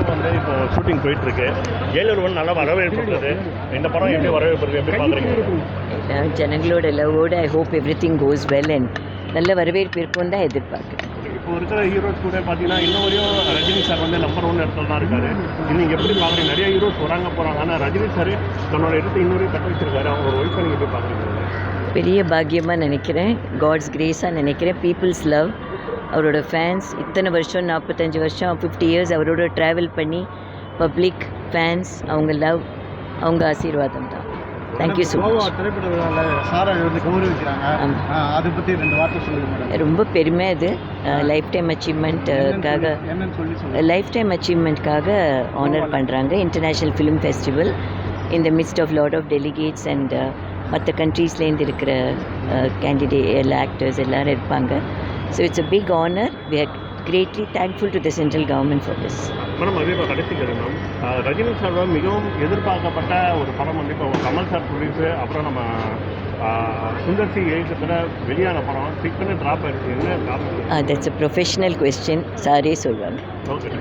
படம் வந்து இப்போ ஷூட்டிங் போயிட்டுருக்கு. ஜெயிலர் ஒன் நல்லா வரவேற்பு இருக்குது. இந்த படம் எப்படி வரவேற்பு இருக்குது, எப்படி பார்க்குறீங்க? ஜனங்களோட லவ்வோடு I hope everything goes well and நல்ல வரவேற்பு இருக்கும்னு தான் எதிர்பார்க்குறேன். இப்போ இருக்கிற ஹீரோஸ் கூட பார்த்தீங்கன்னா இன்னும் வரையும் ரஜினி சார் வந்து நம்பர் 1 இடத்துல தான் இருக்காரு. நீங்கள் எப்படி பார்க்குறீங்க? நிறைய ஹீரோஸ் வராங்க போகிறாங்க, ஆனால் ரஜினி சார் தன்னோட இடத்தை இன்னொரு தக்க வச்சிருக்காரு. அவங்க ஒரு ஒய்ஃபை நீங்கள் எப்படி பார்க்குறீங்க? பெரிய பாக்கியமாக நினைக்கிறேன், காட்ஸ் கிரேஸாக நினைக்கிறேன். பீப்புள்ஸ் லவ், அவரோட ஃபேன்ஸ் இத்தனை வருஷம் 45 வருஷம் 50 இயர்ஸ் அவரோட ட்ராவல் பண்ணி பப்ளிக் ஃபேன்ஸ் அவங்க லவ் அவங்க ஆசீர்வாதம் தான். Thank you so much. திரைப்பட விழாவில் சாரை வந்து கௌரவிக்கிறாங்க, அதை பற்றி 2 வார்த்தை சொல்லுங்கள். ரொம்ப பெருமை அது. லைஃப் டைம் அச்சீவ்மெண்ட்டுக்காக லைஃப் டைம் அச்சீவ்மெண்ட்காக ஆனர் பண்ணுறாங்க. இன்டர்நேஷ்னல் ஃபிலிம் ஃபெஸ்டிவல் இந்த midst of lot of delegates and மற்ற கண்ட்ரீஸ்லேருந்து இருக்கிற கேண்டிடேட் எல்லா ஆக்டர்ஸ் எல்லோரும் இருப்பாங்க. So it's a big honour. We are greatly thankful to the central government for this. Madam, அதே இப்போ கடைசி மேம், ரஜினி சார் தான் மிகவும் எதிர்பார்க்கப்பட்ட ஒரு படம் வந்து இப்போ கமல் சார் ப்ரொடியூஸு, அப்புறம் நம்ம சுந்தர்சி இயக்கத்தில் வெளியான படம் சிக்கன்னு ட்ராப் ஆயிடுச்சு. என்ன drop? That's a professional question, சாரே சொல்வாங்க. ஓகே.